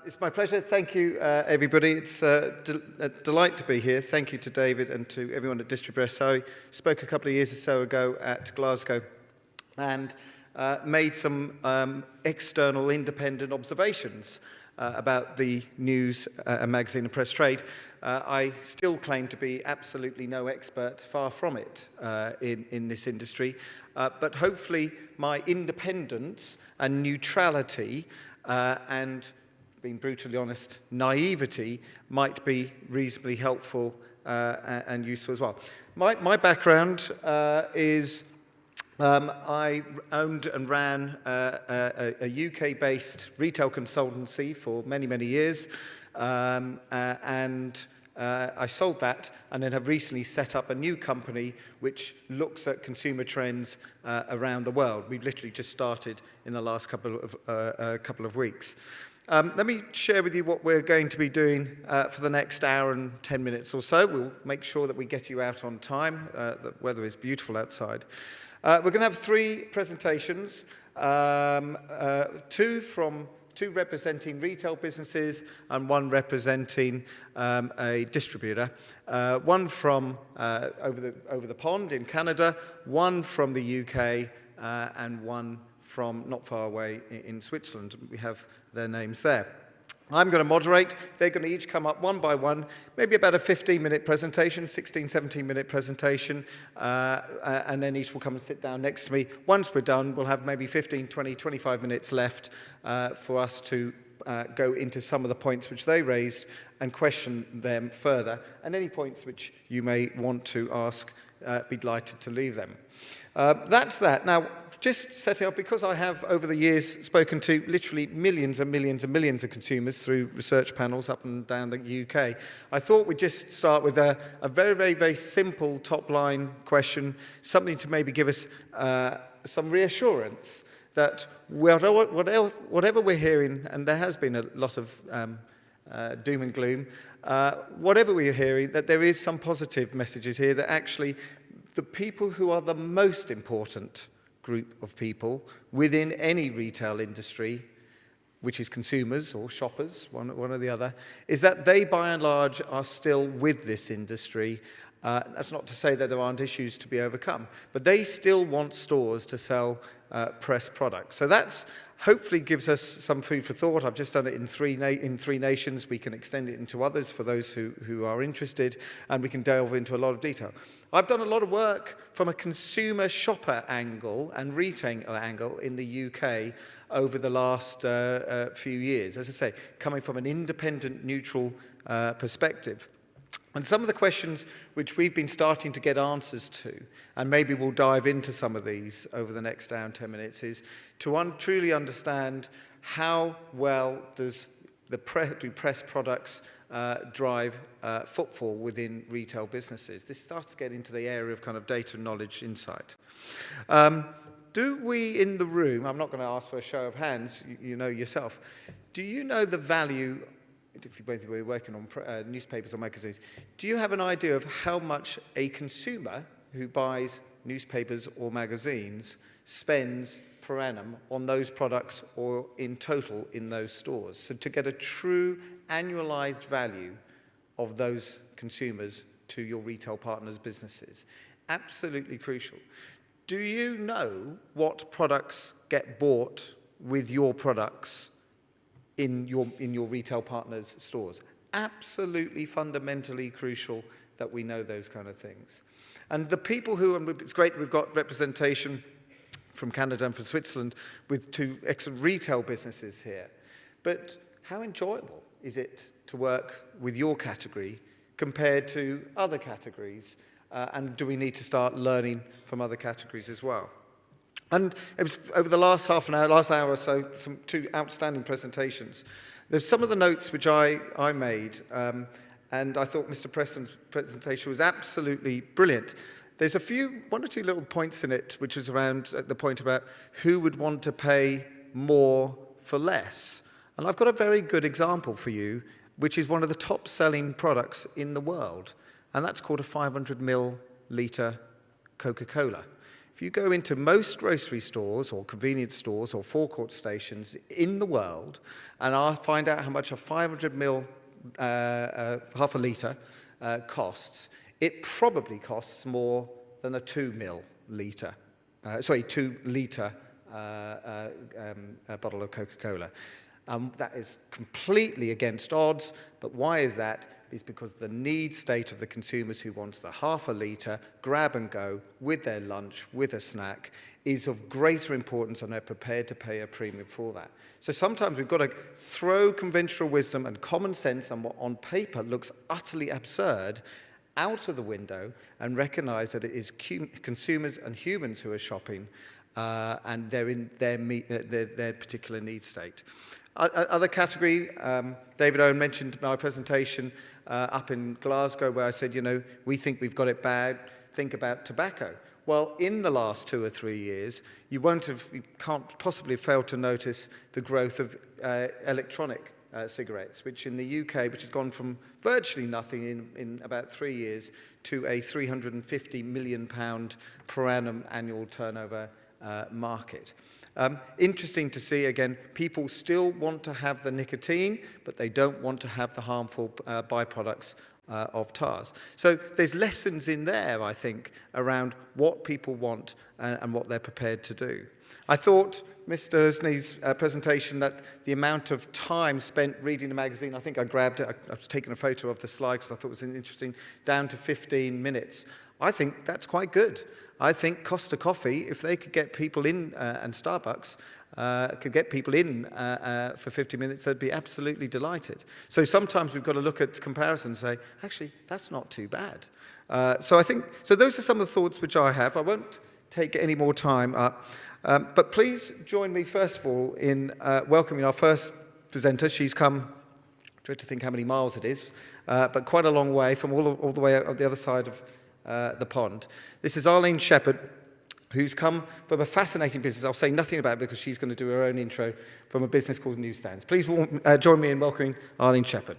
It's my pleasure. Thank you, everybody. It's a delight to be here. Thank you to David and to everyone at Distripress. I spoke a couple of years or so ago at Glasgow and made some external independent observations about the news and magazine and press trade. I still claim to be absolutely no expert, far from it, in this industry. But hopefully my independence and neutrality and, being brutally honest, naivety might be reasonably helpful and useful as well. My background is I owned and ran a UK-based retail consultancy for many, many years, and I sold that and then have recently set up a new company which looks at consumer trends around the world. We've literally just started in the last couple of weeks. Let me share with you what we're going to be doing for the next hour and 10 minutes or so. We'll make sure that we get you out on time. The weather is beautiful outside. We're going to have three presentations, two representing retail businesses and one representing a distributor. One from over the pond in Canada, one from the UK, and one from not far away in Switzerland. We have their names there. I'm going to moderate. They're going to each come up one by one, maybe about a 15-minute presentation, 16, 17-minute presentation, and then each will come and sit down next to me. Once we're done, we'll have maybe 15, 20, 25 minutes left for us to go into some of the points which they raised and question them further, and any points which you may want to ask, be delighted to leave them. That's that. Now, just setting up, because I have over the years spoken to literally millions and millions and millions of consumers through research panels up and down the UK, I thought we'd just start with a very, very, very simple top-line question, something to maybe give us some reassurance that whatever we're hearing, and there has been a lot of doom and gloom, whatever we're hearing, that there is some positive messages here, that actually the people who are the most important group of people within any retail industry, which is consumers or shoppers, one or the other, is that they, by and large, are still with this industry. That's not to say that there aren't issues to be overcome, but they still want stores to sell press products. So that's hopefully gives us some food for thought. I've just done it in three nations. We can extend it into others for those who are interested, and we can delve into a lot of detail. I've done a lot of work from a consumer shopper angle and retail angle in the UK over the last few years, as I say, coming from an independent, neutral perspective. And some of the questions which we've been starting to get answers to, and maybe we'll dive into some of these over the next hour and 10 minutes, is to truly understand how well do press products drive footfall within retail businesses. This starts to get into the area of kind of data and knowledge insight. Do we in the room, I'm not going to ask for a show of hands, you know yourself, do you know the value, if you're working on newspapers or magazines, do you have an idea of how much a consumer who buys newspapers or magazines spends per annum on those products or in total in those stores? So to get a true annualized value of those consumers to your retail partners' businesses, absolutely crucial. Do you know what products get bought with your products in your retail partners' stores? Absolutely fundamentally crucial that we know those kind of things. And the people who, and it's great that we've got representation from Canada and from Switzerland with two excellent retail businesses here, but how enjoyable is it to work with your category compared to other categories? And do we need to start learning from other categories as well? And it was over the last last hour or so, two outstanding presentations. There's some of the notes which I made, and I thought Mr. Preston's presentation was absolutely brilliant. There's one or two little points in it, which is around the point about who would want to pay more for less. And I've got a very good example for you, which is one of the top-selling products in the world, and that's called a 500 milliliter Coca-Cola. If you go into most grocery stores or convenience stores or forecourt stations in the world, and I'll find out how much a 500ml, half a litre, costs, it probably costs more than a 2 litre bottle of Coca-Cola. That is completely against odds, but why is that? It's because the need state of the consumers who wants the half a litre, grab and go, with their lunch, with a snack, is of greater importance, and they're prepared to pay a premium for that. So sometimes we've got to throw conventional wisdom and common sense and what on paper looks utterly absurd out of the window and recognize that it is consumers and humans who are shopping, and they're in their particular need state. Other category, David Owen mentioned my presentation up in Glasgow where I said, we think we've got it bad, think about tobacco. Well, in the last 2 or 3 years, you can't possibly have failed to notice the growth of electronic cigarettes, which in the UK, which has gone from virtually nothing in about 3 years to a £350 million per annum annual turnover market. Interesting to see, again, people still want to have the nicotine, but they don't want to have the harmful byproducts of tars. So there's lessons in there, I think, around what people want and what they're prepared to do. I thought Mr. Husney's presentation that the amount of time spent reading the magazine, I think I grabbed it, I was taking a photo of the slide because I thought it was interesting, down to 15 minutes. I think that's quite good. I think Costa Coffee, if they could get people in, and Starbucks could get people in for 50 minutes, they'd be absolutely delighted. So sometimes we've got to look at comparisons and say, actually, that's not too bad. So those are some of the thoughts which I have. I won't take any more time up. But please join me, first of all, in welcoming our first presenter. She's come, I dread to think how many miles it is, but quite a long way, from all the way on the other side of the pond. This is Arlene Shepard, who's come from a fascinating business. I'll say nothing about it because she's going to do her own intro, from a business called Newsstands. Please join me in welcoming Arlene Shepard.